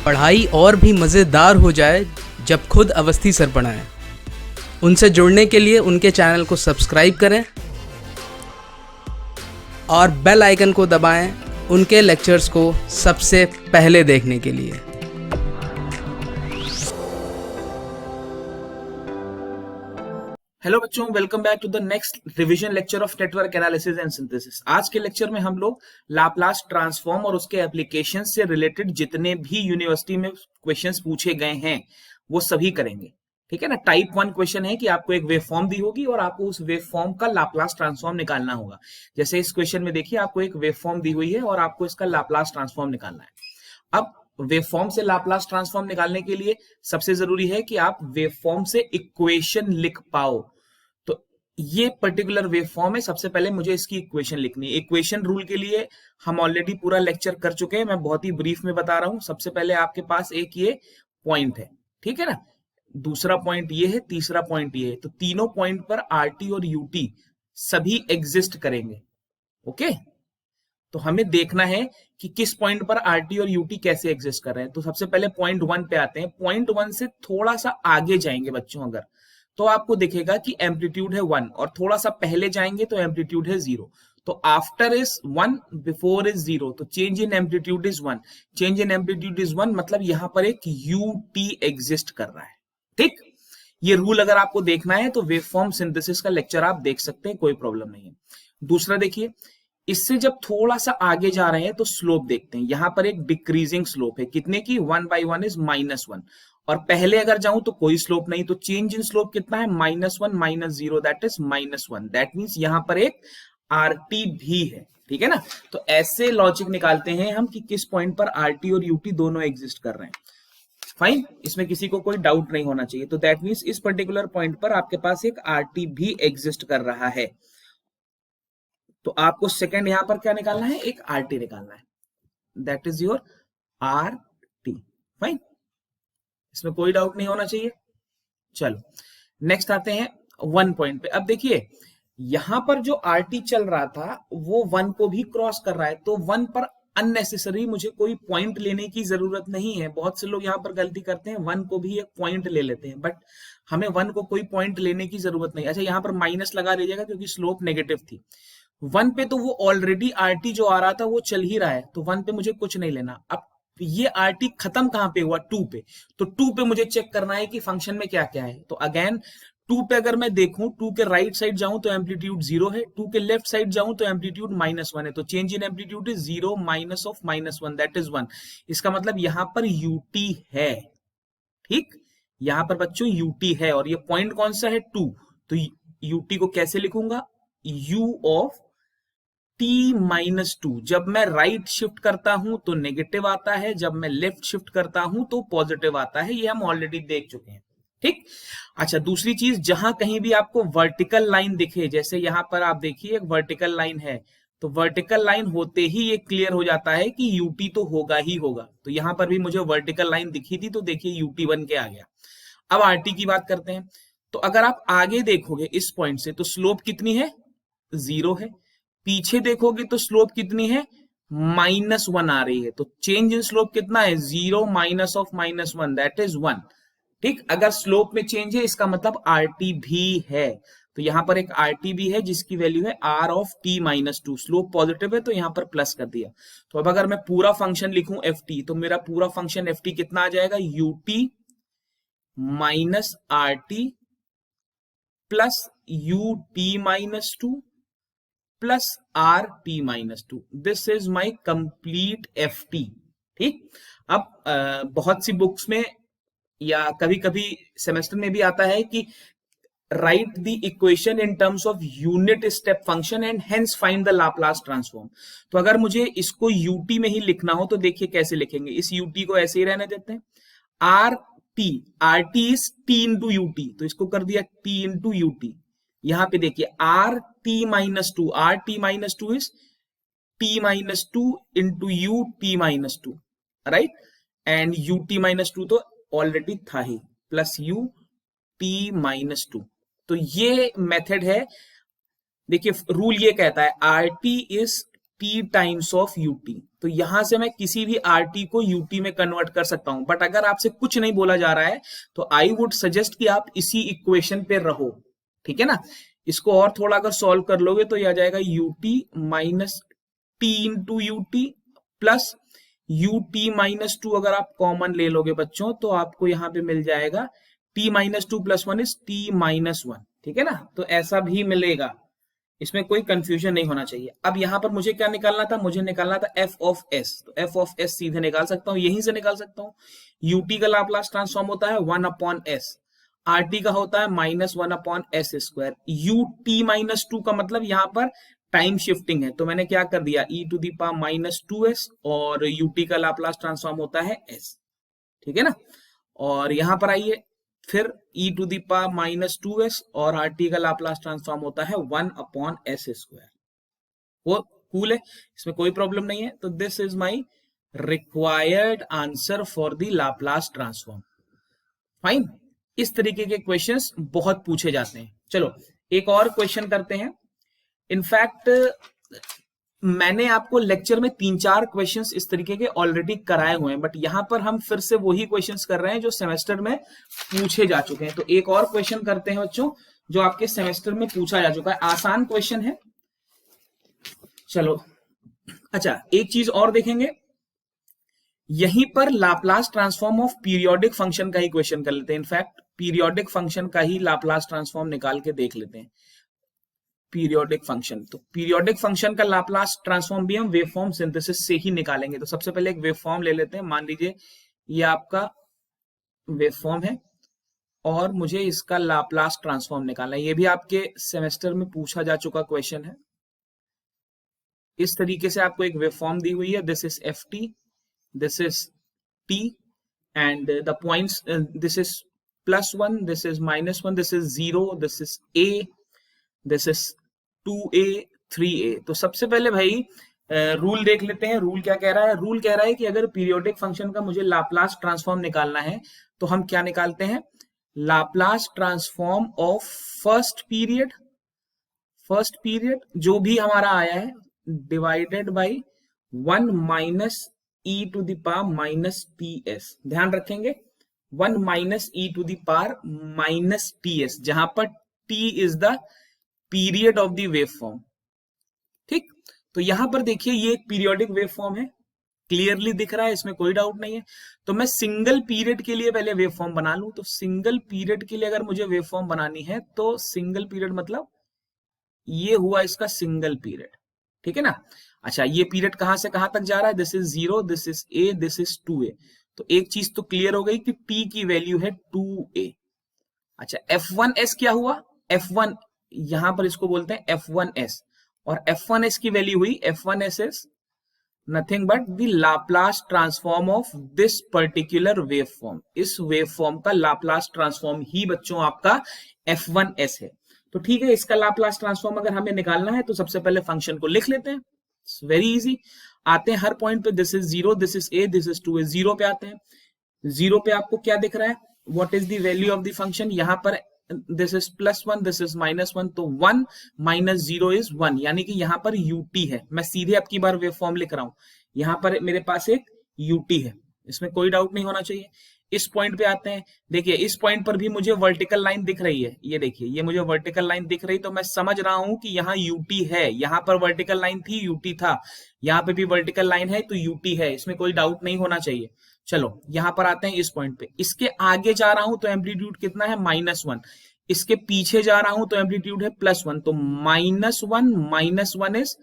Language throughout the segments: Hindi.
पढ़ाई और भी मज़ेदार हो जाए जब खुद अवस्थी सर पढ़ाएं। उनसे जुड़ने के लिए उनके चैनल को सब्सक्राइब करें और बेल आइकन को दबाएं उनके लेक्चर्स को सबसे पहले देखने के लिए। हेलो बच्चों, welcome back to the next revision lecture of network analysis and synthesis. आज के लेक्चर में हम लोग लाप्लास ट्रांसफॉर्म और उसके एप्लीकेशन से रिलेटेड जितने भी यूनिवर्सिटी में क्वेश्चंस पूछे गए हैं वो सभी करेंगे। ठीक है ना। टाइप 1 क्वेश्चन है कि आपको एक वेव फॉर्म दी होगी और आपको उस वेव फॉर्म का लाप्लास ट्रांसफॉर्म निकालना होगा। जैसे इस क्वेश्चन में देखिए, आपको एक वेव फॉर्म दी हुई है और आपको इसका लाप्लास ट्रांसफॉर्म निकालना है। अब वेवफॉर्म से लाप्लास ट्रांसफॉर्म निकालने के लिए सबसे जरूरी है कि आप वेवफॉर्म से इक्वेशन लिख पाओ। तो ये पर्टिकुलर वेवफॉर्म है, सबसे पहले मुझे इसकी इक्वेशन लिखनी है। इक्वेशन रूल के लिए हम ऑलरेडी पूरा लेक्चर कर चुके हैं, मैं बहुत ही ब्रीफ में बता रहा हूं। सबसे पहले आपके पास एक ये पॉइंट है, ठीक है ना। दूसरा पॉइंट ये है, तीसरा पॉइंट ये है। तो तीनों पॉइंट पर आरटी और यूटी सभी एग्जिस्ट करेंगे। ओके, तो हमें देखना है कि किस पॉइंट पर आरटी और यूटी कैसे एग्जिस्ट कर रहे हैं। तो सबसे पहले पॉइंट 1 पे आते हैं। पॉइंट 1 से थोड़ा सा आगे जाएंगे बच्चों अगर, तो आपको दिखेगा कि एम्पलीट्यूड है 1, और थोड़ा सा पहले जाएंगे तो एम्पलीट्यूड है 0। तो आफ्टर इज 1, बिफोर इज 0, तो change in amplitude is 1। Change in amplitude is 1 मतलब यहां पर एक यूटी एग्जिस्ट कर रहा है। ठीक, ये रूल अगर आपको देखना है तो वेवफॉर्म सिंथेसिस का लेक्चर आप देख सकते हैं, कोई प्रॉब्लम नहीं है। दूसरा देखिए, इससे जब थोड़ा सा आगे जा रहे हैं तो स्लोप देखते हैं। यहां पर एक डिक्रीजिंग स्लोप है, कितने की? 1/1 इज -1। और पहले अगर जाऊं तो कोई स्लोप नहीं, तो चेंज इन स्लोप कितना है? -1 - 0, दैट इज -1। दैट मींस यहां पर एक आरटी भी है। ठीक है ना। तो ऐसे लॉजिक निकालते हैं हम कि किस पॉइंट पर आरटी और यूटी दोनों एग्जिस्ट कर रहे हैं। फाइन, इसमें किसी को कोई डाउट नहीं होना चाहिए। तो दैट मींस इस पर्टिकुलर पॉइंट पर आपके पास एक आरटी भी एग्जिस्ट कर रहा है। तो आपको सेकंड यहां पर क्या निकालना है? एक आरटी निकालना है। That is your RT. Fine, इसमें कोई डाउट नहीं होना चाहिए। चलो नेक्स्ट आते हैं 1 पॉइंट पे। अब देखिए, यहां पर जो आरटी चल रहा था वो 1 को भी क्रॉस कर रहा है, तो 1 पर अननेसेसरी मुझे कोई पॉइंट लेने की जरूरत नहीं है। बहुत से लोग यहां पर गलती करते हैं, 1 को भी एक पॉइंट ले लेते हैं, बट हमें 1 को कोई पॉइंट लेने की जरूरत नहीं। अच्छा, यहां पर माइनस लगा दीजिएगा क्योंकि स्लोप नेगेटिव थी। 1 पे तो वो ऑलरेडी आरटी जो आ रहा था वो चल ही रहा है, तो 1 पे मुझे कुछ नहीं लेना। अब ये आरटी खत्म कहां पे हुआ? 2 पे। तो 2 पे मुझे चेक करना है कि फंक्शन में क्या क्या है। तो अगेन 2 पे अगर मैं देखूं, 2 के राइट साइड जाऊं तो एम्पलीट्यूड 0 है, 2 के लेफ्ट साइड जाऊं तो एम्पलीट्यूड -1 है। तो change in amplitude is 0 minus of -1, that is 1। इसका मतलब यहां पर यूटी है। ठीक, यहां पर बच्चों यूटी है, और ये पॉइंट कौन सा है? 2। तो यूटी को कैसे लिखूंगा? u of t-2। जब मैं राइट शिफ्ट करता हूं तो नेगेटिव आता है, जब मैं लेफ्ट शिफ्ट करता हूं तो पॉजिटिव आता है। ये हम ऑलरेडी देख चुके हैं। ठीक, अच्छा दूसरी चीज, जहां कहीं भी आपको वर्टिकल लाइन दिखे, जैसे यहां पर आप देखिए एक वर्टिकल लाइन है, तो वर्टिकल लाइन होते ही ये क्लियर हो जाता है कि यूटी तो होगा ही होगा। तो यहां पर भी मुझे वर्टिकल लाइन दिखी थी, तो देखिए यूटी बन के आ गया। अब आरटी की बात करते हैं। तो अगर आप आगे देखोगे इस पॉइंट से, तो स्लोप कितनी है? 0 है। पीछे देखोगे तो स्लोप कितनी है? -1 आ रही है। तो चेंज इन स्लोप कितना है? 0 माइनस ऑफ -1, दैट इज 1। ठीक, अगर स्लोप में चेंज है इसका मतलब आरटी भी है। तो यहां पर एक आरटी भी है जिसकी वैल्यू है r of t-2। Slope positive है तो यहां पर प्लस कर दिया। तो अब अगर मैं पूरा फंक्शन लिखूं ft, तो मेरा पूरा फंक्शन ft कितना आ जाएगा? ut minus rt plus ut-2 plus rt-2। This is my complete ft। ठीक, अब बहुत सी बुक्स में या कभी कभी सेमेस्टर में भी आता है कि right the equation in terms of unit step function and hence find the Laplace transform. तो अगर मुझे इसको यूटी में ही लिखना हो तो देखिए कैसे लिखेंगे। इस यूटी को ऐसे ही रहने देते हैं। R T is T into UT, तो इसको कर दिया टी इंटू यूटी। यहां पे देखिए rt-2, rt-2 is t-2 into ut-2, right. And ut-2 तो ऑलरेडी था ही, प्लस ut-2। तो ये मेथड है। देखिए रूल ये कहता है rt is T times of UT. तो यहां से मैं किसी भी आरटी को यूटी में कन्वर्ट कर सकता हूं, बट अगर आपसे कुछ नहीं बोला जा रहा है तो आई वुड सजेस्ट कि आप इसी इक्वेशन पे रहो, ठीक है ना। इसको और थोड़ा अगर सॉल्व कर लोगे तो यह आ जाएगा UT minus T into UT plus UT minus two. अगर आप कॉमन ले लोगे बच्चों तो आपको यहां पे मिल जाएगा T minus two plus one is T minus one, ठीक है ना। तो ऐसा भी मिलेगा, इसमें कोई कंफ्यूजन नहीं होना चाहिए। अब यहां पर मुझे क्या निकालना था, मुझे निकालना था एफ ऑफ एस। तो एफ ऑफ एस सीधे निकाल सकता हूं, यहीं से निकाल सकता हूं। यूटी का लाप्लास ट्रांसफॉर्म होता है 1 अपॉन एस, आरटी का होता है minus 1 upon S square. You t minus two का मतलब यहां पर टाइम शिफ्टिंग है, तो मैंने क्या कर दिया E to the power minus two S, और यूटी का लाप्लास ट्रांसफॉर्म होता है एस, ठीक है ना। और यहां पर आइए फिर E to the power minus two S और आर टी का लाप्लास ट्रांसफॉर्म होता है 1 अपॉन एस स्क्वायर। वो कूल है, इसमें कोई प्रॉब्लम नहीं है। तो this is my required answer for the Laplace transform. Fine, इस तरीके के क्वेश्चंस बहुत पूछे जाते हैं। चलो एक और क्वेश्चन करते हैं। इनफैक्ट मैंने आपको लेक्चर में 3-4 क्वेश्चंस इस तरीके के ऑलरेडी कराए हुए हैं, बट यहां पर हम फिर से वही क्वेश्चंस कर रहे हैं जो सेमेस्टर में पूछे जा चुके हैं। तो एक और क्वेश्चन करते हैं बच्चों जो आपके सेमेस्टर में पूछा जा चुका है, आसान क्वेश्चन है। चलो अच्छा, एक चीज और देखेंगे, यहीं पर Laplace transform of periodic function का ही क्वेश्चन कर लेते हैं। इनफैक्ट पीरियोडिक फंक्शन का ही लाप्लास ट्रांसफॉर्म निकाल के देख लेते हैं। पीरियोडिक फंक्शन, तो पीरियोडिक फंक्शन का लाप्लास ट्रांसफॉर्म भी हम वेवफॉर्म सिंथेसिस से ही निकालेंगे। तो सबसे पहले एक वेवफॉर्म ले लेते हैं। मान लीजिए ये आपका वेवफॉर्म है और मुझे इसका लाप्लास ट्रांसफॉर्म निकालना है। ये भी आपके सेमेस्टर में पूछा जा चुका क्वेश्चन है। इस तरीके से आपको एक वेवफॉर्म दी हुई है, this is F T, this is T and the points, this is +1, this is -1, this is 0, this is a, this is 2a 3a। तो सबसे पहले भाई रूल देख लेते हैं। रूल क्या कह रहा है, रूल कह रहा है कि अगर पीरियोडिक फंक्शन का मुझे लाप्लास ट्रांसफॉर्म निकालना है तो हम क्या निकालते हैं, Laplace transform of first period जो भी हमारा आया है divided by 1 minus e to the power minus T s. ध्यान रखेंगे 1 minus e to the power minus T s, जहां पर T is the period of the waveform. ठीक, तो यहां पर देखिए ये एक पीरियोडिक वेवफॉर्म है, क्लियरली दिख रहा है, इसमें कोई डाउट नहीं है। तो मैं सिंगल पीरियड के लिए पहले वेवफॉर्म बना लूं। तो सिंगल पीरियड के लिए अगर मुझे वेवफॉर्म बनानी है तो सिंगल पीरियड मतलब ये हुआ इसका सिंगल पीरियड, ठीक है ना। अच्छा, ये पीरियड कहां से कहां तक जा रहा है, this is 0, this is a, this is 2a। तो एक चीज तो क्लियर हो गई कि t की वैल्यू है 2a। अच्छा, f1s क्या हुआ, f1 यहां पर इसको बोलते हैं f1s, और f1s की वैल्यू हुई f1s is nothing but the Laplace transform of this particular waveform. इस वेवफॉर्म का लाप्लास ट्रांसफॉर्म ही बच्चों आपका f1s है। तो ठीक है, इसका लाप्लास ट्रांसफॉर्म अगर हमें निकालना है तो सबसे पहले फंक्शन को लिख लेते हैं, वेरी इजी। आते हैं हर पॉइंट पे, this is 0, this is a, this is 2a। 0 पे आते हैं, 0 पे आपको क्या दिख रहा है, what is the value of the function, यहां पर दिस इज +1, दिस इज -1, तो 1 माइनस 0 इज 1, यानी कि यहां पर ut है। मैं सीधे अब की बार वेवफॉर्म लिख रहा हूं, यहां पर मेरे पास एक ut है, इसमें कोई डाउट नहीं होना चाहिए। इस पॉइंट पे आते हैं, देखिए इस पॉइंट पर भी मुझे वर्टिकल लाइन दिख रही है, ये देखिए ये मुझे वर्टिकल लाइन दिख रही, तो मैं समझ रहा हूं कि यहाँ ut है। यहां पर वर्टिकल लाइन थी, ut था, यहाँ पे भी वर्टिकल लाइन है तो ut है, इसमें कोई डाउट नहीं होना चाहिए। चलो यहां पर आते हैं इस पॉइंट पे, इसके आगे जा रहा हूं तो एम्पलीट्यूड कितना है, -1, इसके पीछे जा रहा हूं तो एम्पलीट्यूड है +1, तो -1 इज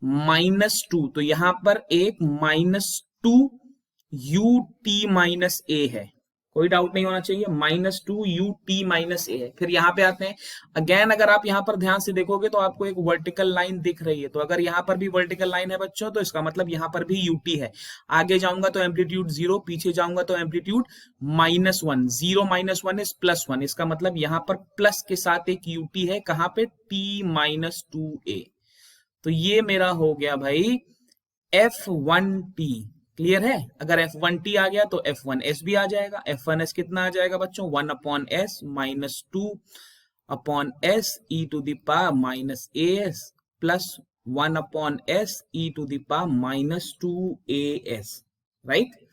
-2, तो यहां पर एक -2 ut - a है, कोई डाउट नहीं होना चाहिए, -2 ut - a है। फिर यहां पे आते हैं, अगेन अगर आप यहां पर ध्यान से देखोगे तो आपको एक वर्टिकल लाइन दिख रही है, तो अगर यहां पर भी वर्टिकल लाइन है बच्चों तो इसका मतलब यहां पर भी ut है। आगे जाऊंगा तो एम्पलीट्यूड 0, पीछे जाऊंगा तो एम्पलीट्यूड -1, 0 - 1 इज +1, इसका मतलब यहां पर प्लस के साथ एक ut है, कहां पे, t - 2a। तो ये मेरा हो गया भाई f1t, क्लियर है। अगर f1t आ गया तो f1s भी आ जाएगा। f1s कितना आ जाएगा बच्चों, 1 upon s minus 2 upon s e to the power -as plus 1 upon s e to the power minus 2as, right.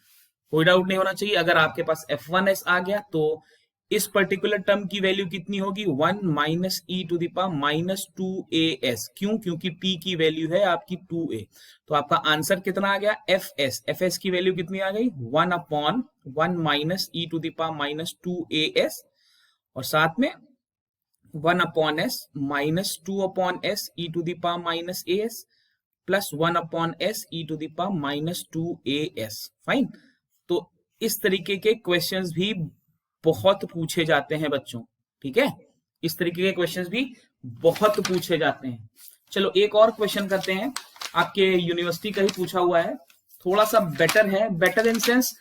कोई डाउट नहीं होना चाहिए। अगर आपके पास f1s आ गया तो इस पर्टिकुलर टर्म की वैल्यू कितनी होगी, 1 minus e to the power minus 2as। क्यों? क्योंकि p की वैल्यू है आपकी 2a। तो आपका आंसर कितना आ गया, fs की वैल्यू कितनी आ गई, 1 upon 1 minus e to the power minus 2as, और साथ में 1 upon s minus 2 upon s e to the power minus as plus 1 upon s e to the power minus 2as। Fine. तो इस तरीके के क्वेश्चंस भी बहुत पूछे जाते हैं बच्चों, ठीक है। इस तरीके के क्वेश्चंस भी बहुत पूछे जाते हैं। चलो एक और क्वेश्चन करते हैं, आपके यूनिवर्सिटी का ही पूछा हुआ है, थोड़ा सा बेटर है, बेटर इन सेंस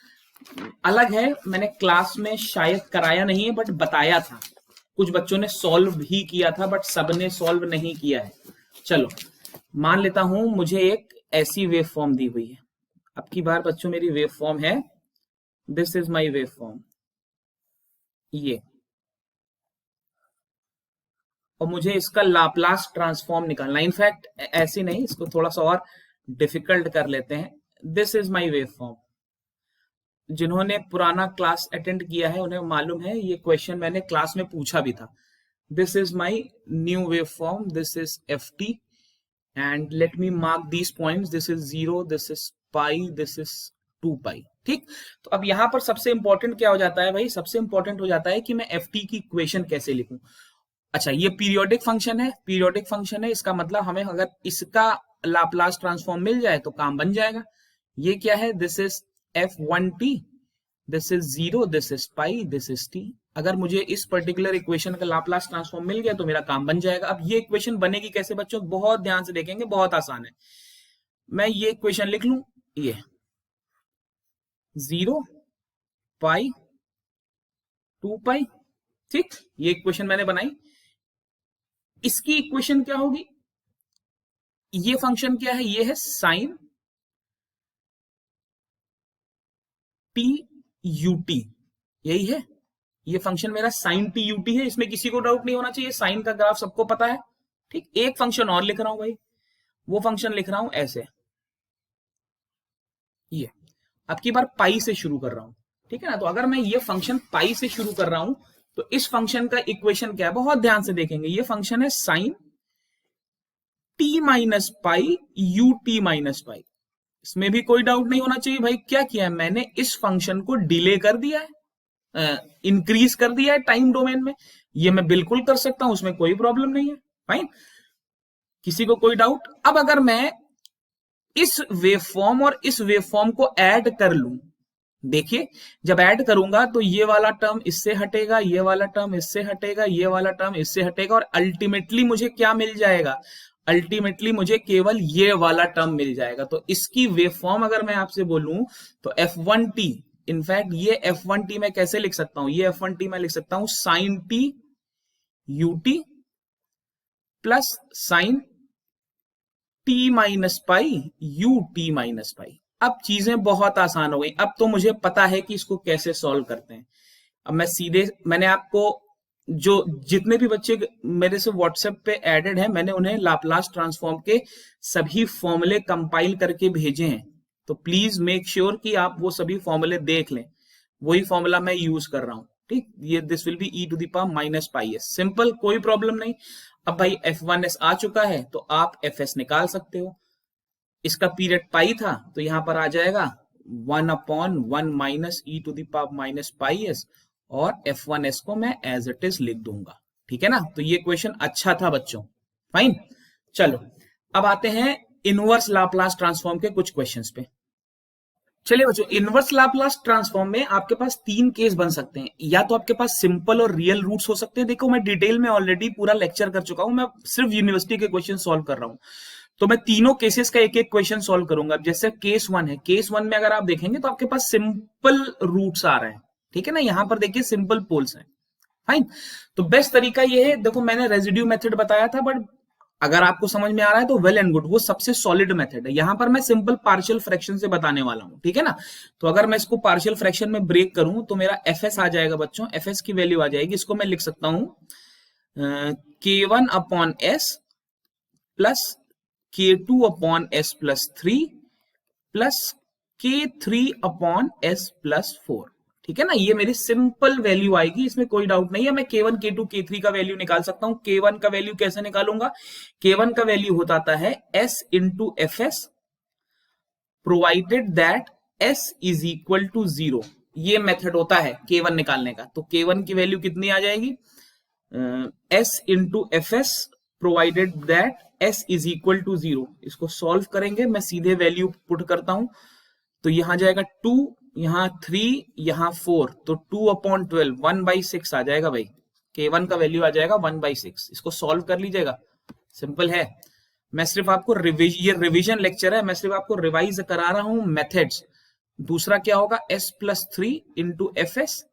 अलग है। मैंने क्लास में शायद कराया नहीं है बट बताया था, कुछ बच्चों ने सॉल्व भी किया था बट सबने सॉल्व नहीं किया है। चलो मान लेता हूं मुझे एक ऐसी वेव फॉर्म दी हुई है। अब की बार बच्चों मेरी वेव फॉर्म है, this is my wave form, ये, और मुझे इसका लाप्लास ट्रांसफॉर्म निकालना। इनफैक्ट ऐसे नहीं, इसको थोड़ा सा और डिफिकल्ट कर लेते हैं। This is my wave form. जिन्होंने पुराना क्लास अटेंड किया है उन्हें मालूम है, ये क्वेश्चन मैंने क्लास में पूछा भी था। This is my new wave form, this is ft, and let me mark these points, this is 0, this is pi, this is 2 pi, ठीक। तो अब यहां पर सबसे इंपॉर्टेंट क्या हो जाता है भाई, सबसे इंपॉर्टेंट हो जाता है कि मैं ft की इक्वेशन कैसे लिखूं। अच्छा ये पीरियोडिक फंक्शन है, पीरियोडिक फंक्शन है, इसका मतलब हमें अगर इसका लाप्लास ट्रांसफॉर्म मिल जाए तो काम बन जाएगा। ये क्या है, this is f1t, this is 0, this is pi, this is t। अगर मुझे इस पर्टिकुलर इक्वेशन का लाप्लास ट्रांसफॉर्म मिल गया तो मेरा काम बन जाएगा। अब ये इक्वेशन बनेगी कैसे बच्चों, बहुत ध्यान से देखेंगे, बहुत आसान है। मैं ये इक्वेशन लिख लूं, ये 0 पाई 2 पाई, ठीक। ये इक्वेशन मैंने बनाई। इसकी इक्वेशन क्या होगी, ये फंक्शन क्या है, ये है साइन टी यूटी, यही है। ये फंक्शन मेरा साइन टी यूटी है, इसमें किसी को डाउट नहीं होना चाहिए, साइन का ग्राफ सबको पता है, ठीक। एक फंक्शन और लिख रहा हूं भाई, वो फंक्शन लिख रहा हूं ऐसे, ये। अब की बार पाई से शुरू कर रहा हूं, ठीक है ना। तो अगर मैं ये फंक्शन पाई से शुरू कर रहा हूं तो इस फंक्शन का इक्वेशन क्या है, बहुत ध्यान से देखेंगे। ये फंक्शन है sine t minus pi u t minus pi. इसमें भी कोई डाउट नहीं होना चाहिए भाई, क्या किया है मैंने, इस फंक्शन को डिले कर दिया है, इंक्रीज कर दिया है टाइम डोमेन में। ये मैं बिल्कुल कर सकता हूं, उसमें कोई प्रॉब्लम नहीं है, फाइन। किसी को कोई डाउट। अब अगर मैं इस वेवफॉर्म और इस वेवफॉर्म को ऐड कर लूं, देखिए जब ऐड करूंगा तो ये वाला टर्म इससे हटेगा, ये वाला टर्म इससे हटेगा, ये वाला टर्म इससे हटेगा, और अल्टीमेटली मुझे क्या मिल जाएगा, अल्टीमेटली मुझे केवल ये वाला टर्म मिल जाएगा। तो इसकी वेवफॉर्म अगर मैं आपसे बोलूं तो f1t, इनफैक्ट ये f1t मैं कैसे लिख सकता हूं, ये f1t मैं लिख सकता हूं sine t u t plus sine t minus pi u t minus pi. अब चीजें बहुत आसान हो गई, अब तो मुझे पता है कि इसको कैसे सॉल्व करते हैं। अब मैं सीधे, मैंने आपको जो जितने भी बच्चे मेरे से व्हाट्सएप पे एडेड हैं, मैंने उन्हें लाप्लास ट्रांसफॉर्म के सभी फॉर्मूले कंपाइल करके भेजे हैं। तो प्लीज मेक श्योर कि आप वो सभी फॉर्मूले देख लें, वही फॉर्मूला मैं यूज कर रहा हूं, ठीक। ये this will be e to the power minus pi s, simple, कोई प्रॉब्लम नहीं। अब भाई f1s आ चुका है तो आप fs निकाल सकते हो। इसका पीरियड पाई था तो यहां पर आ जाएगा 1 upon 1 minus e to the power minus pi s, और f1s को मैं एज इट इज लिख दूंगा, ठीक है ना। तो ये क्वेश्चन अच्छा था बच्चों, फाइन। चलो अब आते हैं इनवर्स लाप्लास ट्रांसफॉर्म के कुछ क्वेश्चंस पे। चलिए बच्चों, इनवर्स लाप्लास ट्रांसफॉर्म में आपके पास 3 केस बन सकते हैं, या तो आपके पास सिंपल और रियल रूट्स हो सकते हैं। देखो मैं डिटेल में ऑलरेडी पूरा लेक्चर कर चुका हूं, मैं सिर्फ यूनिवर्सिटी के क्वेश्चन सॉल्व कर रहा हूं, तो मैं तीनों केसेस का एक एक क्वेश्चन सॉल्व करूंगा। जैसे केस 1 है, केस 1 में अगर आप देखेंगे तो आपके पास सिंपल रूट्स आ रहे हैं, ठीक है ना। यहां पर देखिए सिंपल पोल्स हैं, फाइन। तो बेस्ट तरीका ये है, देखो मैंने रेजिड्यू मेथड बताया था, बट अगर आपको समझ में आ रहा है तो वेल एंड गुड, वो सबसे सॉलिड मेथड है। यहां पर मैं सिंपल पार्शियल फ्रैक्शन से बताने वाला हूं, ठीक है ना। तो अगर मैं इसको पार्शियल फ्रैक्शन में ब्रेक करूं तो मेरा fs आ जाएगा बच्चों, fs की वैल्यू आ जाएगी, इसको मैं लिख सकता हूं k1 upon s plus K2 upon S plus 3 plus K3 upon S plus 4। ठीक है ना, ये मेरी सिंपल वैल्यू आएगी, इसमें कोई डाउट नहीं है। मैं K1, K2, K3 का वैल्यू निकाल सकता हूं। K1 का वैल्यू कैसे निकालूंगा? K1 का वैल्यू होता है S into f s provided that S is equal to 0। ये मेथड होता है K1 निकालने का। तो K1 की वैल्यू कितनी आ जाएगी? S into f s provided that S is equal to 0। इसको सॉल्व करेंगे, मैं सीधे वैल्यू पुट करता हूं। तो यहां जाएगा 2, यहां 3, यहां 4, तो 2 अपॉन 12 1/6 आ जाएगा भाई। K1 का वैल्यू आ जाएगा 1/6। इसको सॉल्व कर लीजिएगा, सिंपल है। मैं सिर्फ आपको ये रिवीजन लेक्चर है, मैं सिर्फ आपको रिवाइज करा रहा हूं मेथड्स। दूसरा क्या होगा? S plus 3 into f s.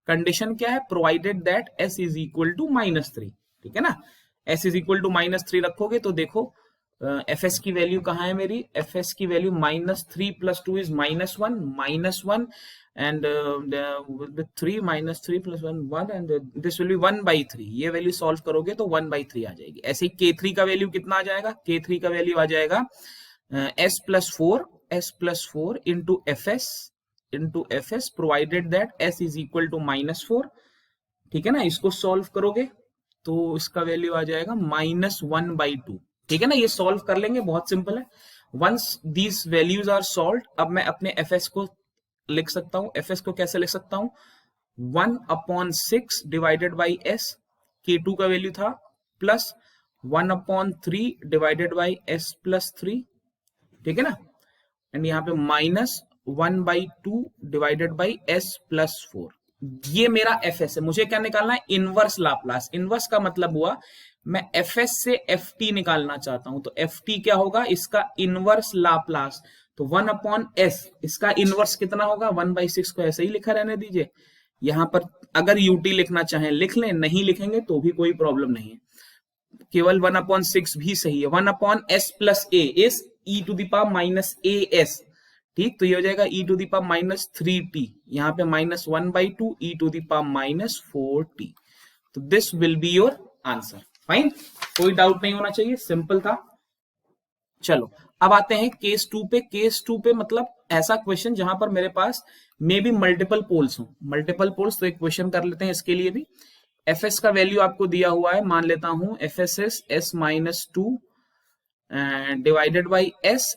Condition क्या है? Provided that S is equal to -3। ठीक है ना, S इज इक्वल टू -3 रखोगे तो देखो एफ एस की वैल्यू कहाँ है मेरी? एफ एस की value -3 plus 2 is -1 and 3 -3 plus 1 and this will B 1/3। ये वैल्यू सॉल्व करोगे तो 1/3 आ जाएगी। ऐसे ही K3 का वैल्यू कितना आ जाएगा? K3 का वैल्यू आ जाएगा S plus 4 into f s provided that S is equal to -4। ठीक है ना, इसको सॉल्व करोगे तो इसका वैल्यू आ जाएगा -1/2। ठीक है ना, ये सॉल्व कर लेंगे, बहुत सिंपल है। Once these values are solve, अब मैं अपने एफ एस को लिख सकता हूं। एफ एस को कैसे लिख सकता हूं? 1/6 डिवाइडेड बाई S, K2 का वैल्यू था, plus 1/3 divided by S plus 3। ठीक है ना, एंड यहाँ पे -1/2 डिवाइडेड बाई S प्लस 4। ये मेरा एफ एस है। मुझे क्या निकालना है? Inverse Laplace. इनवर्स का मतलब हुआ मैं एफ एस से एफ टी निकालना चाहता हूं, तो एफ टी क्या होगा? इसका इनवर्स लाप्लास। तो 1/s, इसका इनवर्स कितना होगा? 1/6 को ऐसे ही लिखा रहने दीजिए। यहां पर अगर यूटी लिखना चाहें लिख लें, नहीं लिखेंगे तो भी कोई प्रॉब्लम नहीं है, केवल 1/6 भी सही है। 1/s plus a is e to the power -as। ठीक, तो ये हो जाएगा e to the power -3t, यहाँ पे -1/2 e to the power -4t। तो this will be your answer. Fine, कोई डाउट नहीं होना चाहिए, सिंपल था। चलो अब आते हैं केस 2 पे। केस 2 पे मतलब ऐसा क्वेश्चन जहां पर मेरे पास मे बी मल्टीपल पोल्स हो। मल्टीपल पोल्स, तो एक क्वेश्चन कर लेते हैं इसके लिए भी। एफ एस का वैल्यू आपको दिया हुआ है, मान लेता हूं F S S S-2 divided by S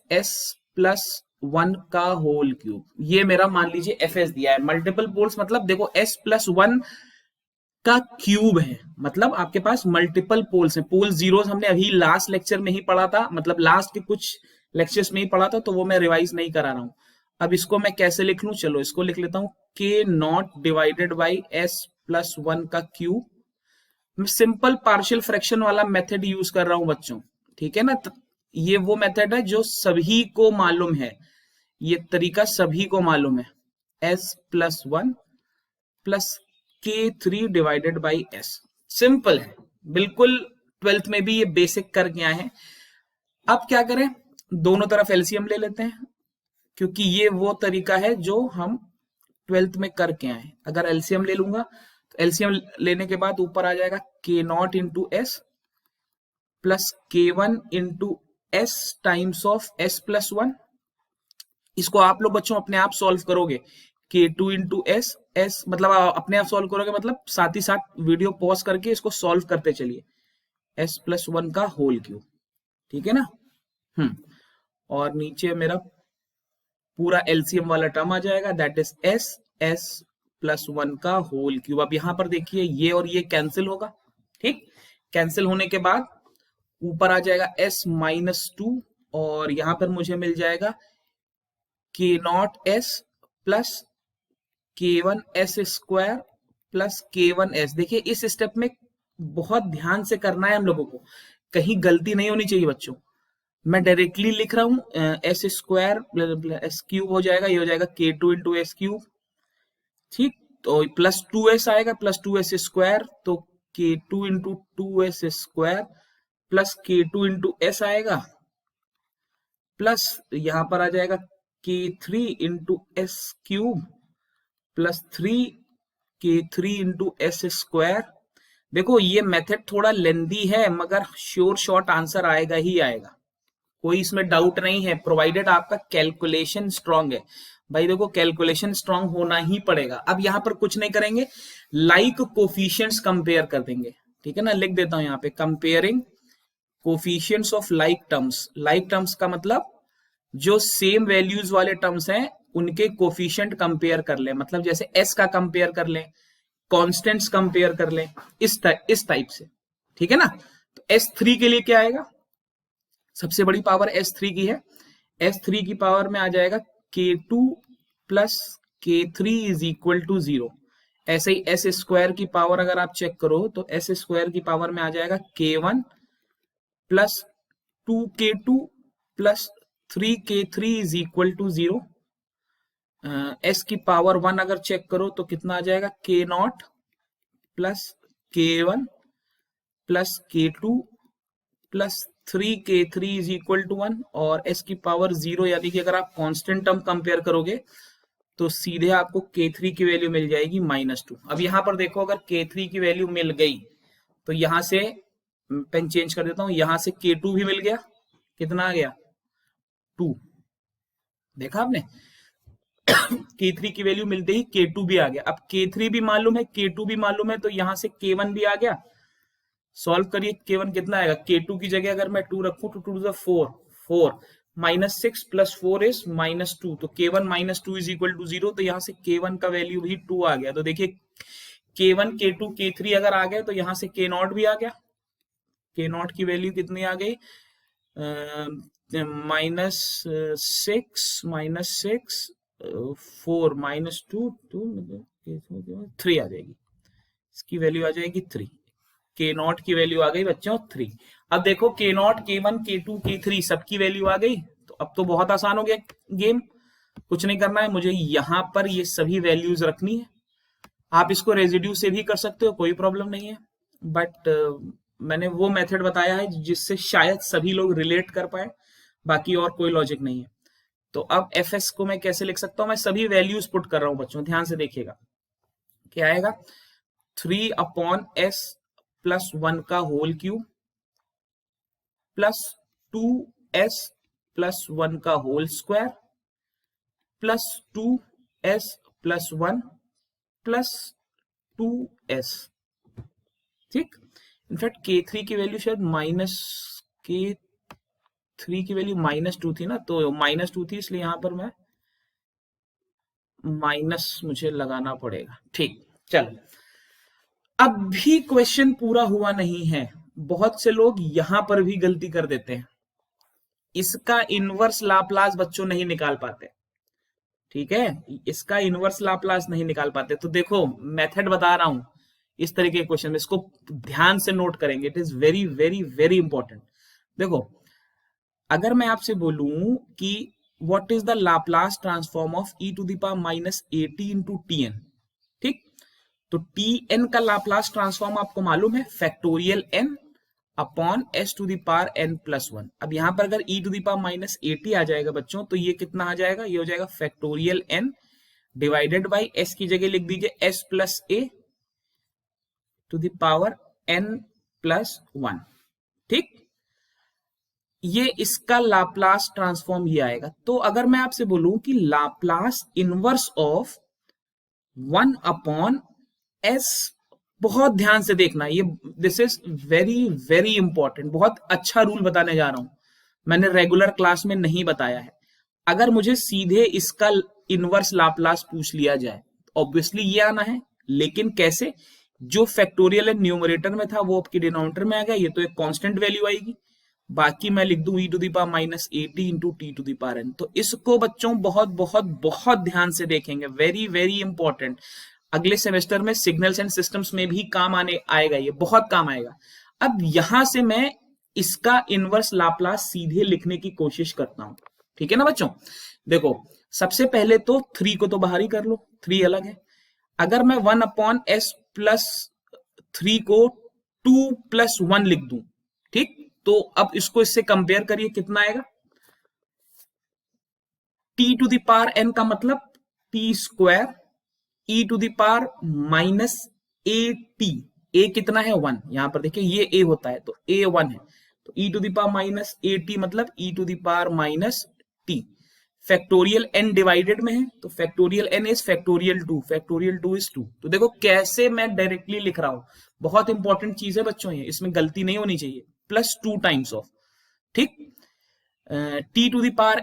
plus 1 का होल क्यूब। ये मेरा मान लीजिए एफ एस दिया है। मल्टीपल पोल्स मतलब देखो S प्लस 1 का क्यूब है, मतलब आपके पास मल्टीपल पोल्स हैं। पोल जीरोस हमने अभी लास्ट लेक्चर में ही पढ़ा था, मतलब लास्ट के कुछ लेक्चर्स में ही पढ़ा था, तो वो मैं रिवाइज नहीं करा रहा हूं। अब इसको मैं कैसे लिख लूं? चलो इसको लिख लेता हूं K0 divided by S plus 1 का क्यूब। मैं सिंपल पार्शियल फ्रैक्शन वाला मेथड यूज कर रहा हूं बच्चों। ठीक है ना, ये वो मेथड है जो सभी को मालूम है, ये तरीका सभी को मालूम है। S plus 1 plus K3 divided by S। Simple है बिल्कुल, 12th में भी ये बेसिक करके आए हैं। अब क्या करें? दोनों तरफ एलसीएम ले लेते हैं, क्योंकि ये वो तरीका है जो हम 12th में करके आए। अगर एलसीएम ले लूंगा तो एलसीएम लेने के बाद ऊपर आ जाएगा K0 into S plus K1 into S times of S plus 1। इसको आप लोग बच्चों अपने आप सॉल्व करोगे। K2 इंटू S मतलब अपने आप सॉल्व करोगे, मतलब साथ ही साथ वीडियो पॉज करके इसको सॉल्व करते चलिए। S प्लस 1 का होल क्यूब। ठीक है ना, और नीचे मेरा पूरा एलसीएम वाला टर्म आ जाएगा, दैट इज S प्लस 1 का होल क्यूब। अब यहां पर देखिए ये और ये कैंसिल होगा। ठीक, कैंसिल होने के बाद ऊपर आ जाएगा S-2 और यहां पर मुझे मिल जाएगा K0S plus K1S square plus K1S। देखिए इस स्टेप में बहुत ध्यान से करना है हम लोगों को, कहीं गलती नहीं होनी चाहिए बच्चों। मैं डायरेक्टली लिख रहा हूं S स्क्वायर S क्यूब हो जाएगा, ये हो जाएगा K2 इंटू S क्यूब। ठीक, तो प्लस 2S आएगा, प्लस 2S स्क्वायर, तो K2 into 2S square plus K2 into S आएगा, प्लस यहां पर आ जाएगा K3 into S cube plus 3K3 into S square. देखो ये मेथड थोड़ा लेंदी है, मगर श्योर शॉर्ट आंसर आएगा ही आएगा। कोई इसमें डाउट नहीं है, प्रोवाइडेड आपका कैलकुलेशन स्ट्रांग है। भाई देखो कैलकुलेशन स्ट्रांग होना ही पड़ेगा। अब यहां पर कुछ नहीं करेंगे, लाइक कोफिशिएंट्स कंपेयर कर देंगे, ठीक है ना। लिख देता हूं यहाँ पे comparing coefficients of like terms. Like terms का मतलब जो सेम वैल्यूज वाले टर्म्स हैं उनके कोफिशिएंट कंपेयर कर लें, मतलब जैसे एस का कंपेयर कर लें, कॉन्स्टेंट्स कंपेयर कर लें, इस टाइप से, ठीक है ना। तो S3 के लिए क्या आएगा, सबसे बड़ी पावर S3 की है, S3 की पावर में आ जाएगा K2 plus K3 is equal to 0। ऐसे ही एस स्क्वायर की पावर अगर आप चेक करो तो एस स्क्वायर की पावर में आ जाएगा K1 plus 2K2 plus 3K3 is equal to 0। S की पावर 1 अगर चेक करो तो कितना आ जाएगा, K0 plus K1 plus K2 plus 3K3 is equal to 1, और एस की पावर 0, यानी कि अगर आप कांस्टेंट टर्म कंपेयर करोगे तो सीधे आपको K3 की वैल्यू मिल जाएगी -2। अब यहां पर देखो अगर K3 की वैल्यू मिल गई तो यहां से पेन चेंज कर देता हूं, यहां से K2 भी मिल गया, कितना आ गया 2, देखा आपने K3 की वैल्यू मिलते ही K2 भी आ गया। अब K3 भी मालूम है, K2 भी मालूम है, तो यहां से K1 भी आ गया। सॉल्व करिए, K1 कितना आएगा, K2 की जगह अगर मैं 2 रखूं तो 2 4 4 -6 प्लस 4 इज -2, तो K1 -2 इज इक्वल टू 0, तो यहां से K1 का वैल्यू भी 2 आ गया। तो देखिए K1 K2 K3 अगर आ गए तो यहां से K0 भी आ गया, K0 की वैल्यू कितनी आ गई, -6 4 -2 3 आ जाएगी, इसकी वैल्यू आ जाएगी 3। K0 की वैल्यू आ गई बच्चों 3। अब देखो K0 K1 K2 K3 सबकी वैल्यू आ गई, तो अब तो बहुत आसान हो गया गेम। कुछ नहीं करना है मुझे, यहां पर ये सभी वैल्यूज रखनी है। आप इसको रेजिड्यू से भी कर सकते हो, कोई प्रॉब्लम नहीं है, बट मैंने वो मेथड बताया है जिससे शायद सभी लोग रिलेट कर पाए, बाकी और कोई लॉजिक नहीं है। तो अब fs को मैं कैसे लिख सकता हूं, मैं सभी वैल्यूज पुट कर रहा हूं बच्चों, ध्यान से देखिएगा क्या आएगा, 3/s प्लस 1 का whole cube plus 2s plus 1 का whole square plus 2s plus 1 plus 2s, ठीक। इनफैक्ट K3 की वैल्यू शायद K3 की वैल्यू -2 थी ना, तो -2 थी, इसलिए यहां पर मैं माइनस मुझे लगाना पड़ेगा, ठीक। चलो अब भी क्वेश्चन पूरा हुआ नहीं है, बहुत से लोग यहां पर भी गलती कर देते हैं, इसका इनवर्स लाप्लास बच्चों नहीं निकाल पाते, ठीक है, इसका इनवर्स लाप्लास नहीं निकाल पाते। तो देखो मेथड बता रहा हूं, इस तरीके के क्वेश्चन में इसको ध्यान से नोट करेंगे, it is very very very important. देखो अगर मैं आपसे बोलूं कि what is the Laplace transform of e to the power -at into tn, ठीक, तो tn का लाप्लास ट्रांसफॉर्म आपको मालूम है, factorial n upon s to the power n plus 1। अब यहां पर अगर e to the power -at आ जाएगा बच्चों, तो ये कितना आ जाएगा, ये हो जाएगा factorial n divided by s की जगह लिख दीजिए s plus a to the power n plus 1, ठीक। ये इसका लाप्लास ट्रांसफॉर्म ये आएगा। तो अगर मैं आपसे बोलूं कि Laplace inverse of 1 upon s, बहुत ध्यान से देखना, ये this is very very important, बहुत अच्छा रूल बताने जा रहा हूं, मैंने रेगुलर क्लास में नहीं बताया है। अगर मुझे सीधे इसका इनवर्स लाप्लास पूछ लिया जाए, ऑब्वियसली ये आना है, लेकिन कैसे, जो फैक्टोरियल है न्यूमरेटर में था वो आपके डिनोमिनेटर में आ गया, ये तो एक कांस्टेंट वैल्यू आएगी, बाकी मैं लिख दूं e to the power -at into t to the power n। तो इसको बच्चों बहुत बहुत बहुत ध्यान से देखेंगे, वेरी वेरी इंपॉर्टेंट, अगले सेमेस्टर में सिग्नल्स एंड सिस्टम्स में भी काम आएगा, ये बहुत काम आएगा। अब यहां से मैं इसका इनवर्स लाप्लास सीधे लिखने की कोशिश करता हूं, ठीक है ना बच्चों। देखो सबसे पहले तो 3 को तो बाहर ही कर लो, 3 अलग है। अगर मैं 1 अपॉन s प्लस 3 को 2 प्लस 1 लिख दूं, ठीक, तो अब इसको इससे कंपेयर करिए, कितना आएगा, t to the power n का मतलब t square e to the power -at, a कितना है 1, यहां पर देखिए ये a होता है तो a 1 है, तो e to the power minus a t मतलब e to the power minus t. Factorial n divided में है तो factorial n is factorial two is 2। तो देखो कैसे मैं डायरेक्टली लिख रहा हूं, बहुत इंपॉर्टेंट चीज है बच्चों ये, इसमें गलती नहीं होनी चाहिए। प्लस 2 टाइम्स ऑफ, ठीक, t to the power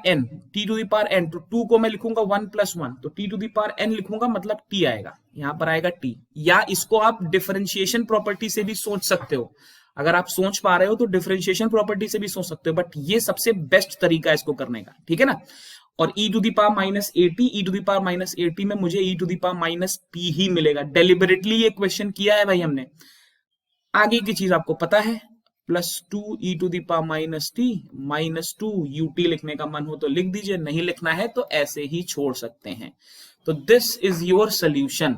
n, तो 2 को मैं लिखूंगा 1 प्लस 1, तो t to the power n लिखूंगा मतलब t आएगा, यहां पर आएगा t। या इसको आप डिफरेंशिएशन प्रॉपर्टी से भी सोच सकते हो, अगर आप सोच पा रहे हो तो डिफरेंशिएशन प्रॉपर्टी से भी सोच सकते हो, बट ये सबसे बेस्ट तरीका है इसको करने का, ठीक है ना। और e to the power minus a t में मुझे e to the power minus p ही मिलेगा। डेलिबरेटली ये क्वेश्चन किया है भाई हमने। आगे की चीज आपको पता है, plus 2 e to the power minus t minus 2 ut लिखने का मन हो तो लिख दीजिए, नहीं लिखना है तो ऐसे ही छोड़ सकते हैं। तो this is your solution.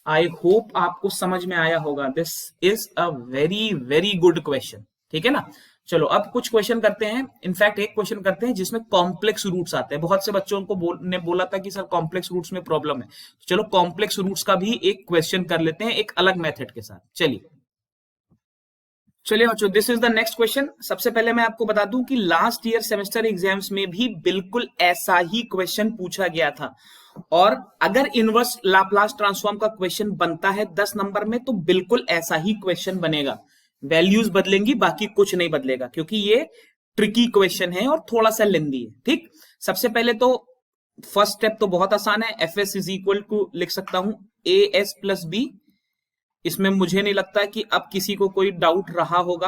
I hope आपको समझ में आया होगा। This is a very very good question, ठीक है ना। चलो अब कुछ क्वेश्चन करते हैं, इनफैक्ट एक क्वेश्चन करते हैं जिसमें कॉम्प्लेक्स रूट्स आते हैं। बहुत से बच्चों को ने बोला था कि सर कॉम्प्लेक्स रूट्स में प्रॉब्लम है, तो चलो कॉम्प्लेक्स रूट्स का भी एक क्वेश्चन कर लेते हैं एक अलग मेथड के साथ। चलिए बच्चों, this is the next question. सबसे पहले मैं आपको बता दूं कि लास्ट ईयर सेमेस्टर एग्जाम्स में भी बिल्कुल ऐसा ही क्वेश्चन पूछा गया था, और अगर इनवर्स लाप्लास ट्रांसफॉर्म का क्वेश्चन बनता है 10 नंबर में तो बिल्कुल ऐसा ही क्वेश्चन बनेगा। वैल्यूज बदलेंगी, बाकी कुछ नहीं बदलेगा, क्योंकि ये ट्रिकी क्वेश्चन है और थोड़ा सा लेंदी है, ठीक। सबसे पहले तो फर्स्ट स्टेप तो बहुत आसान है, f s is equal to लिख सकता हूं ए एस प्लस बी। इसमें मुझे नहीं लगता कि अब किसी को कोई डाउट रहा होगा,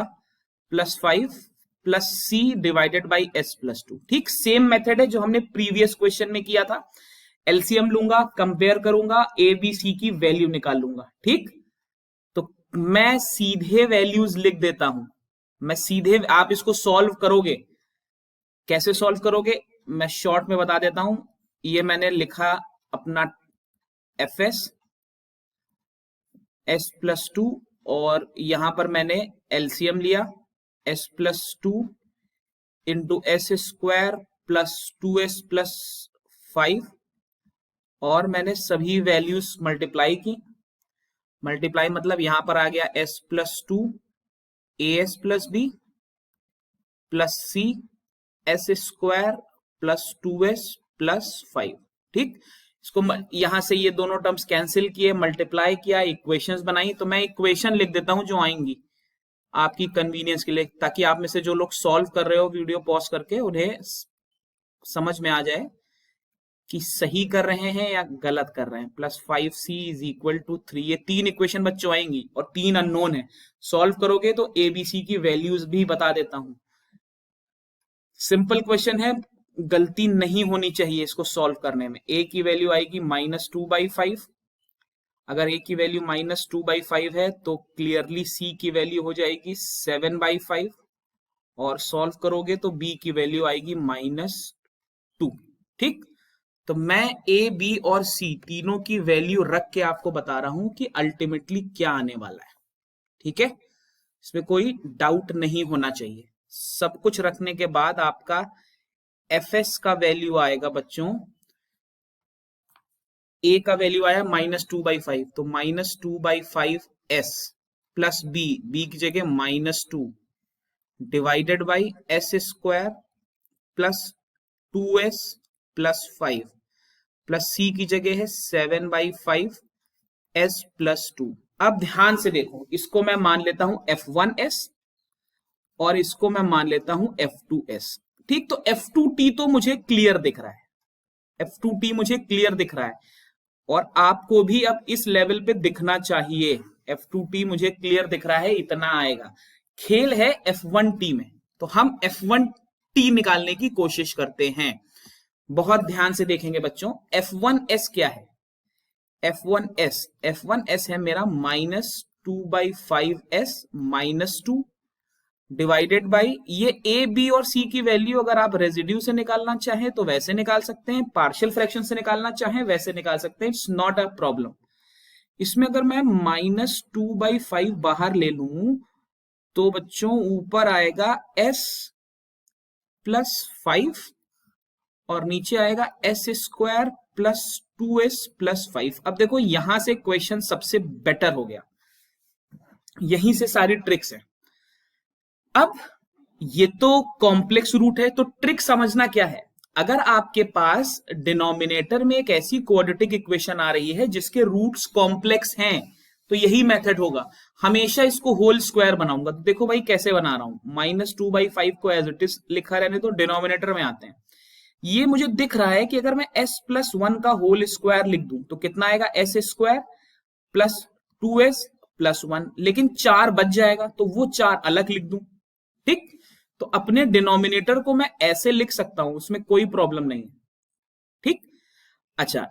plus 5 plus c divided by s plus 2, ठीक। सेम मेथड है जो हमने प्रीवियस क्वेश्चन में किया था। एलसीएम लूंगा, कंपेयर करूंगा, ए बी सी की वैल्यू निकाल लूंगा, ठीक। तो मैं सीधे वैल्यूज लिख देता हूं, मैं सीधे, आप इसको सॉल्व करोगे, कैसे सॉल्व करोगे मैं शॉर्ट में बता देता हूं। ये मैंने लिखा अपना एफ एस प्लस 2, और यहां पर मैंने एलसीएम लिया S plus 2 into S square plus 2s plus 5, और मैंने सभी वैल्यूज मल्टीप्लाई की। मल्टीप्लाई मतलब यहां पर आ गया s plus 2 a s plus b plus c s square plus 2s plus 5, ठीक। इसको यहां से ये दोनों टर्म्स कैंसिल किए, मल्टीप्लाई किया, इक्वेशंस बनाई। तो मैं इक्वेशन लिख देता हूं जो आएंगी आपकी कन्वीनियंस के लिए, ताकि आप में से जो लोग सॉल्व कर रहे हो वीडियो पॉज करके, उन्हें समझ में आ जाए कि सही कर रहे हैं या गलत कर रहे हैं। Plus 5c is equal to 3, ये 3 इक्वेशन बच्चों आएंगी और 3 अननोन है। सॉल्व करोगे तो एबीसी की वैल्यूज भी बता देता हूं। सिंपल क्वेश्चन है, गलती नहीं होनी चाहिए इसको सॉल्व करने में। ए की वैल्यू आएगी -2/5। अगर ए की वैल्यू -2/5 है तो क्लियरली सी की वैल्यू हो जाएगी 7/5, और सॉल्व करोगे तो बी की वैल्यू आएगी -2, ठीक। तो मैं ए बी और सी तीनों की वैल्यू रख के आपको बता रहा हूं कि अल्टीमेटली क्या आने वाला है, ठीक है। इसमें कोई डाउट नहीं होना चाहिए। सब कुछ रखने के बाद आपका एफ एस का वैल्यू आएगा बच्चों, ए का वैल्यू आया -2/5, तो -2/5 एस प्लस बी की जगह -2 divided by S square plus 2s plus 5 plus C की जगह है 7/5 s प्लस 2। अब ध्यान से देखो, इसको मैं मान लेता हूं f1s और इसको मैं मान लेता हूं f2s, ठीक। तो f2t तो मुझे क्लियर दिख रहा है, f2t मुझे क्लियर दिख रहा है, और आपको भी अब इस लेवल पे दिखना चाहिए। f2t मुझे क्लियर दिख रहा है, इतना आएगा। खेल है f1t में, तो हम f1t निकालने की कोशिश करते हैं। बहुत ध्यान से देखेंगे बच्चों, f1s क्या है, f1s है मेरा -2/5s -2 डिवाइडेड बाई, ये ए बी और सी की वैल्यू अगर आप रेजिड्यू से निकालना चाहें तो वैसे निकाल सकते हैं, पार्शियल फ्रैक्शन से निकालना चाहें वैसे निकाल सकते हैं, इट्स नॉट अ प्रॉब्लम। इसमें अगर मैं -2/5 बाहर ले लूं तो बच्चों ऊपर आएगा s प्लस 5 और नीचे आएगा s square plus 2s plus 5। अब देखो यहां से क्वेश्चन सबसे बेटर हो गया, यहीं से सारी ट्रिक्स है। अब ये तो कॉम्प्लेक्स रूट है, तो ट्रिक समझना क्या है। अगर आपके पास डिनोमिनेटर में एक ऐसी क्वाड्रेटिक इक्वेशन आ रही है जिसके रूट्स कॉम्प्लेक्स हैं, तो यही मेथड होगा। हमेशा इसको होल स्क्वायर बनाऊंगा। तो देखो भाई कैसे बना रहा हूं, -2/5 को एज इट इज लिखा रहने तो डिनोमिनेटर में आते हैं। ये मुझे दिख रहा है कि अगर मैं s+1 का होल स्क्वायर लिख दूं तो कितना आएगा, s² प्लस 2s प्लस 1, लेकिन 4 बच जाएगा तो वो 4 अलग लिख दूं। ठीक, तो अपने डिनोमिनेटर को मैं ऐसे लिख सकता हूं, उसमें कोई प्रॉब्लम नहीं है। ठीक, अच्छा,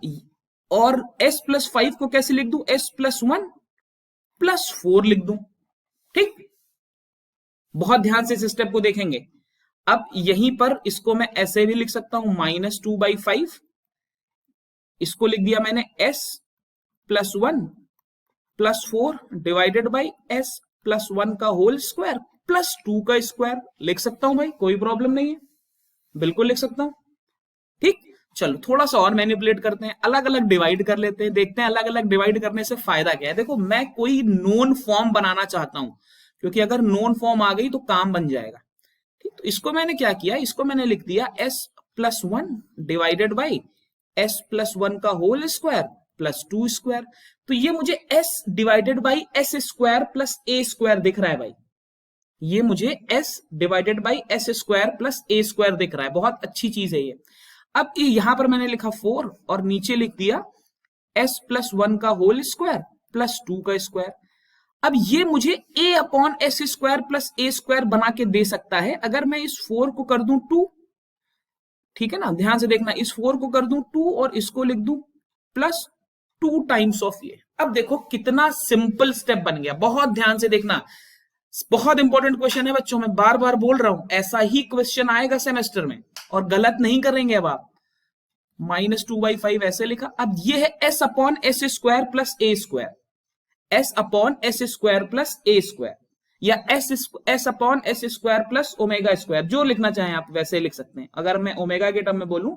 और s+5 को कैसे लिख दूं, s+1 प्लस 4 लिख दूं। ठीक, बहुत ध्यान से इस स्टेप को देखेंगे। अब यहीं पर इसको मैं ऐसे भी लिख सकता हूं, -2/5, इसको लिख दिया मैंने s+1 plus 4 divided by s+1 का होल स्क्वायर प्लस 2 का स्क्वायर लिख सकता हूं भाई, कोई प्रॉब्लम नहीं है, बिल्कुल लिख सकता हूं। ठीक, चलो थोड़ा सा और मैनिपुलेट करते हैं, अलग अलग डिवाइड कर लेते हैं, देखते हैं अलग अलग डिवाइड करने से फायदा क्या है। देखो मैं कोई नोन फॉर्म बनाना चाहता हूं, क्योंकि अगर नोन फॉर्म आ गई तो काम बन जाएगा। ठीक, तो इसको मैंने क्या किया, इसको मैंने लिख दिया s+1 डिवाइडेड बाई s+1 का होल स्क्वायर प्लस 2 स्क्वायर। तो ये मुझे s divided by s square plus a square दिख रहा है भाई, ये मुझे s divided by s square plus a square दिख रहा है, बहुत अच्छी चीज है ये। अब यहां पर मैंने लिखा 4 और नीचे लिख दिया s+1 का होल स्क्वायर प्लस 2 का स्क्वायर। अब ये मुझे a/s square plus a square बना के दे सकता है अगर मैं इस 4 को कर दूं 2। ठीक है ना, ध्यान से देखना, इस 4 को कर दूं 2 और इसको लिख दूं प्लस 2 टाइम्स ऑफ ये। अब देखो कितना सिंपल स्टेप बन गया, बहुत ध्यान से देखना, बहुत इंपॉर्टेंट क्वेश्चन है बच्चों, मैं बार बार बोल रहा हूं, ऐसा ही क्वेश्चन आएगा सेमेस्टर में और गलत नहीं करेंगे। अब आप -2/5 ऐसे लिखा, अब ये है s/s square plus a square, s/s square plus a square, या s/s square plus omega square, जो लिखना चाहें आप वैसे लिख सकते हैं। अगर मैं ओमेगा के टर्म में बोलूं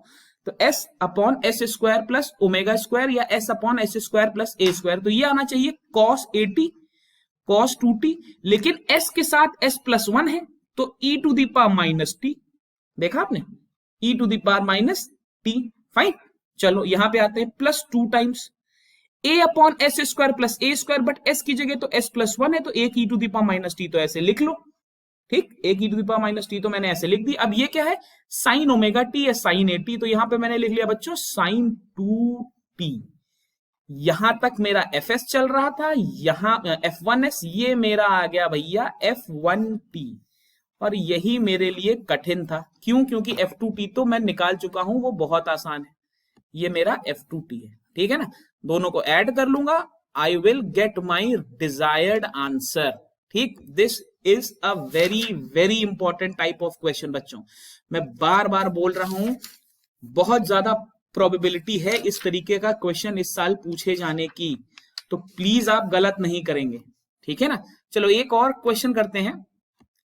तो s/s square plus omega square या s/s square plus a square, तो ये आना चाहिए cos 80 cos 2t, लेकिन s के साथ s+1 है तो e⁻t, देखा आपने, e⁻t। फाइन, चलो यहां पे आते हैं, plus 2 times a/s square plus a square, but s की जगह तो s+1 है तो एक e⁻t, तो ऐसे लिख लो। ठीक, एक e⁻t तो मैंने ऐसे लिख दी। अब ये क्या है, sin ωt या sin 80, तो यहां पे मैंने लिख लिया बच्चों sin 2t। यहां तक मेरा fs चल रहा था, यहां f1s, ये मेरा आ गया भैया f1t, और यही मेरे लिए कठिन था। क्यों, क्योंकि f2t तो मैं निकाल चुका हूं, वो बहुत आसान है, ये मेरा f2t है। ठीक है ना, दोनों को ऐड कर लूंगा, I will get my desired answer. ठीक, this is a very very important type of question बच्चों, मैं बार बार बोल रहा हूं, बहुत ज्यादा प्रोबेबिलिटी है इस तरीके का क्वेश्चन इस साल पूछे जाने की, तो प्लीज आप गलत नहीं करेंगे। ठीक है ना, चलो एक और क्वेश्चन करते हैं,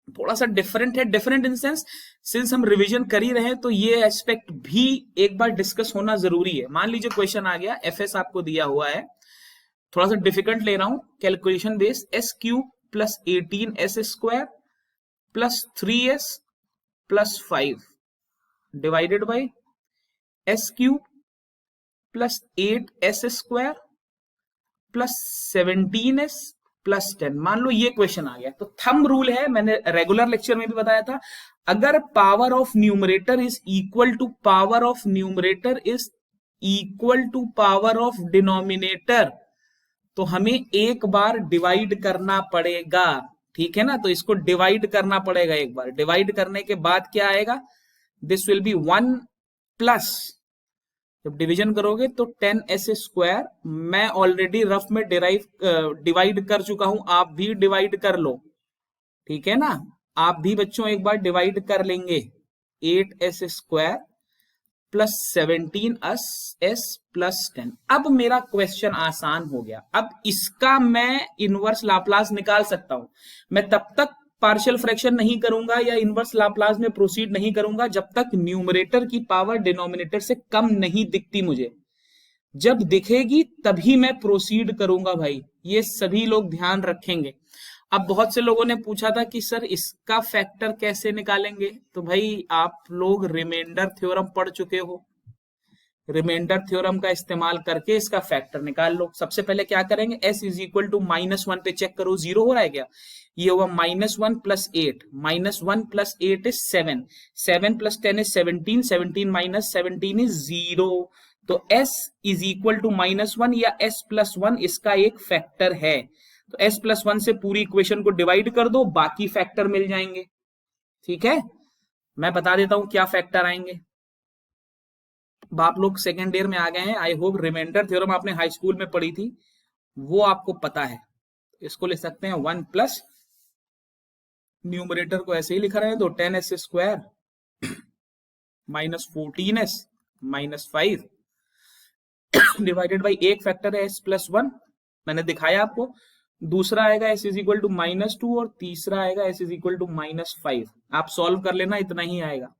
थोड़ा सा डिफरेंट है, डिफरेंट इन सेंस, सिंस हम रिवीजन कर ही रहे हैं तो ये एस्पेक्ट भी एक बार डिस्कस होना जरूरी है। मान लीजिए क्वेश्चन आ गया, एफएस आपको दिया हुआ है, थोड़ा सा डिफिकल्ट ले रहा हूं, calculation base, s³ plus 18s square plus 3s plus 5 divided by s³ plus 8s square plus 17s plus 10। मान लो ये क्वेश्चन आ गया, तो थंब रूल है, मैंने रेगुलर लेक्चर में भी बताया था, अगर power of numerator is equal to power of numerator is equal to power of denominator, तो हमें एक बार डिवाइड करना पड़ेगा। ठीक है ना, तो इसको डिवाइड करना पड़ेगा एक बार, डिवाइड करने के बाद क्या आएगा, दिस विल बी 1 प्लस, जब डिवीजन करोगे तो 10s स्क्वायर, मैं ऑलरेडी रफ में डिवाइड कर चुका हूं, आप भी डिवाइड कर लो। ठीक है ना, आप भी बच्चों एक बार डिवाइड कर लेंगे, 8s square plus 17s plus 10। अब मेरा क्वेश्चन आसान हो गया, अब इसका मैं इनवर्स लाप्लास निकाल सकता हूं। मैं तब तक पार्शियल फ्रैक्शन नहीं करूंगा या इनवर्स लाप्लास में प्रोसीड नहीं करूंगा जब तक न्यूमरेटर की पावर डिनोमिनेटर से कम नहीं दिखती मुझे, जब दिखेगी तभी मैं प्रोसीड करूंगा भाई, ये सभी लोग ध्यान रखेंगे। अब बहुत से लोगों ने पूछा था कि सर इसका फैक्टर कैसे निकालेंगे, तो भाई आप लोग रिमाइंडर थ्योरम पढ़ चुके हो, रिमाइंडर थ्योरम का इस्तेमाल करके इसका फैक्टर निकाल लो। सबसे पहले क्या करेंगे, s इज इक्वल टू -1 पे चेक करो, 0 हो रहा है क्या, ये होगा -1 plus 8, -1 plus 8 is 7, 7 plus 10 is 17, 17 minus 17 is 0। तो s इज इक्वल टू -1 या s प्लस 1 इसका एक फैक्टर है। तो s प्लस 1 से पूरी इक्वेशन को डिवाइड कर दो, बाकी फैक्टर मिल जाएंगे। ठीक है, मैं बता देता हूं क्या फैक्टर आएंगे। आप लोग सेकेंड ईयर में आ गए हैं, आई होप रिमाइंडर थ्योरम आपने हाई स्कूल में पढ़ी थी, वो आपको पता है। इसको लिख सकते हैं 1 प्लस, न्यूमरेटर को ऐसे ही लिखा रहे हैं तो 10s square minus 14s minus 5 divided by एक फैक्टर है s प्लस 1, मैंने दिखाया आपको। दूसरा आएगा s इज इक्वल टू -2 और तीसरा आएगा s इज इक्वल टू -5। आप सॉल्व कर लेना, इतना ही आएगा।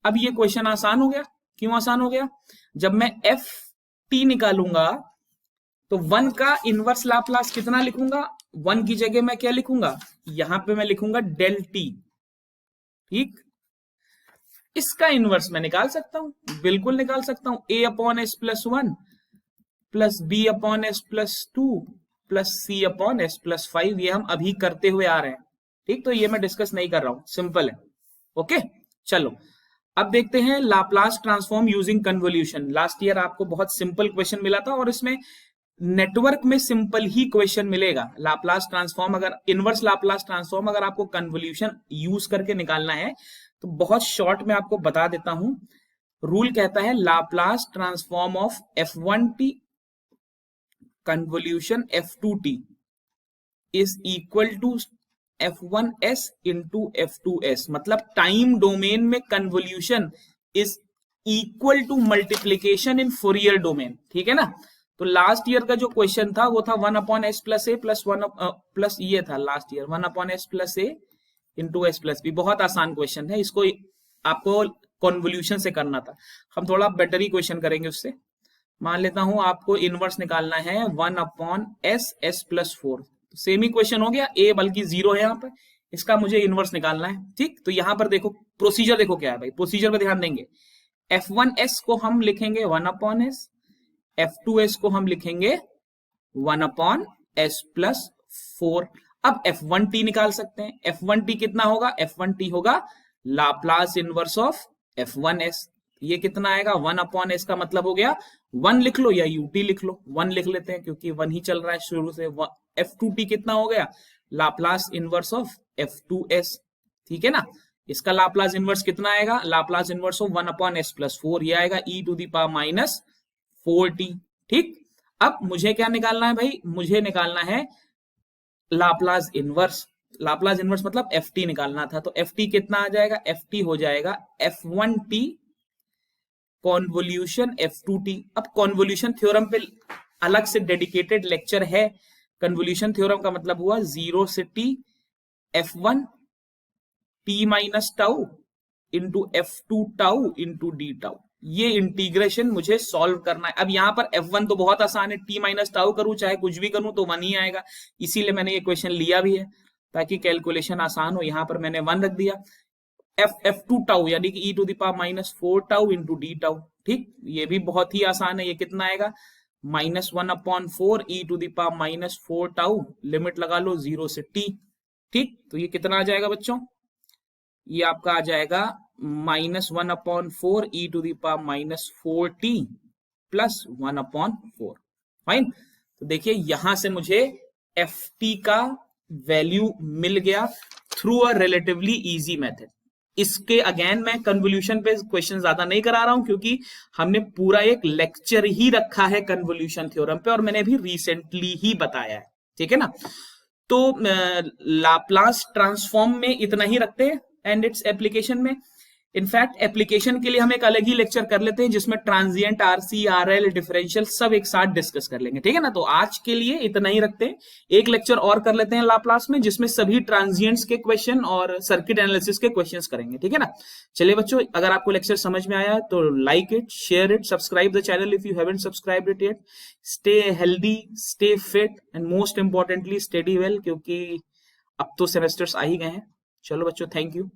अब ये क्वेश्चन आसान हो गया। क्यों आसान हो गया, जब मैं एफ टी निकालूंगा तो 1 का इनवर्स लाप्लास कितना लिखूंगा, 1 की जगह मैं क्या लिखूंगा, यहां पे मैं लिखूंगा डेल टी। ठीक, इसका इनवर्स मैं निकाल सकता हूं, बिल्कुल निकाल सकता हूं। a upon S plus 1 plus b upon S plus 2 plus c upon S plus 5, ये हम अभी करते हुए आ रहे हैं। ठीक, तो ये मैं डिस्कस नहीं कर रहा हूं, सिंपल है। ओके, चलो अब देखते हैं Laplace transform using convolution. Last year आपको बहुत सिंपल क्वेश्चन मिला था और इसमें नेटवर्क में सिंपल ही क्वेश्चन मिलेगा। लाप्लास ट्रांसफॉर्म, अगर इनवर्स लाप्लास ट्रांसफॉर्म अगर आपको कन्वोल्यूशन यूज करके निकालना है तो बहुत शॉर्ट में आपको बता देता हूं। रूल कहता है Laplace transform of f1t convolution f2t is equal to f1s into f2s, मतलब टाइम डोमेन में convolution is equal to multiplication in Fourier domain. ठीक है ना, तो लास्ट ईयर का जो क्वेश्चन था वो था 1 upon S plus A plus 1 plus, ये था last year 1 upon S plus A into S plus B. बहुत आसान क्वेश्चन है, इसको आपको कन्वोल्यूशन से करना था। हम थोड़ा बेटर ही क्वेश्चन करेंगे उससे। मान लेता हूं आपको इनवर्स निकालना है 1 upon s s plus 4, same ही क्वेश्चन हो गया, ए बल्कि 0 है यहाँ पर, इसका मुझे इनवर्स निकालना है। ठीक, तो यहां पर देखो प्रोसीजर, देखो क्या है भाई, प्रोसीजर पे ध्यान देंगे। f1s को हम लिखेंगे 1 अपॉन एस, f2s को हम लिखेंगे 1 अपॉन एस प्लस 4। अब f1t निकाल सकते हैं, f1t कितना होगा, f1t होगा लाप्लास इनवर्स ऑफ f1s। ये कितना आएगा, 1 अपॉन एस का मतलब हो गया 1 लिख लो या ut लिख लो, 1 लिख लेते हैं क्योंकि 1 ही चल रहा है शुरू से। f2t कितना हो गया, लाप्लास इनवर्स ऑफ f2s। ठीक है ना, इसका लाप्लास इनवर्स कितना आएगा, Laplace inverse of 1 upon S plus 4, ये आएगा e to the power minus 4t। ठीक, अब मुझे क्या निकालना है भाई, मुझे निकालना है लाप्लास इनवर्स। लाप्लास इनवर्स मतलब ft निकालना था, तो ft कितना आ जाएगा, ft हो जाएगा f1t कॉन्वोल्यूशन f2t। अब कॉन्वोल्यूशन थ्योरम पे अलग से डेडिकेटेड लेक्चर है। कन्वोल्यूशन थ्योरम का मतलब हुआ 0 से t f1 t minus tau into f2 tau into d tau, ये इंटीग्रेशन मुझे सॉल्व करना है। अब यहाँ पर f1 तो बहुत आसान है, t माइनस टाउ करूं चाहे कुछ भी करूं तो 1 ही आएगा, इसीलिए मैंने ये क्वेश्चन लिया भी है ताकि कैलकुलेशन आसान हो। यहाँ पर मैंने 1 रख दिया। f2 टाउ यानी कि e to the power minus 4 tau into d tau. ठीक, ये भी बहुत ही आसान है, ये कितना आएगा, -1 upon 4 e to the power minus 4 tau, limit लगा लो 0 से t। ठीक, तो ये कितना आ जाएगा बच्चों, ये आपका आ जाएगा -1 upon 4 e to the power minus 4t plus 1 upon 4। Fine, तो देखिए यहां से मुझे ft का वैल्यू मिल गया through a relatively easy method. इसके अगेन मैं कन्वोल्यूशन पे क्वेश्चन ज्यादा नहीं करा रहा हूं क्योंकि हमने पूरा एक लेक्चर ही रखा है कन्वोल्यूशन थ्योरम पे और मैंने भी रिसेंटली ही बताया है। ठीक है ना, तो लाप्लास ट्रांसफॉर्म में इतना ही रखते हैं एंड इट्स एप्लीकेशन में। इनफैक्ट एप्लीकेशन के लिए हम एक अलग ही लेक्चर कर लेते हैं जिसमें ट्रांजिएंट, आरसी, आरएल, डिफरेंशियल सब एक साथ डिस्कस कर लेंगे। ठीक है ना, तो आज के लिए इतना ही रखते हैं। एक लेक्चर और कर लेते हैं लाप्लास में जिसमें सभी ट्रांजिएंट्स के क्वेश्चन और सर्किट एनालिसिस के क्वेश्चंस करेंगे। ठीक है ना, चलिए बच्चों, अगर आपको लेक्चर समझ में आया तो like it, share it, subscribe the channel if you haven't subscribed it yet. Stay healthy, stay fit and most importantly study well, क्योंकि अब तो सेमेस्टर्स आ ही गए हैं। चलो बच्चों, थैंक यू।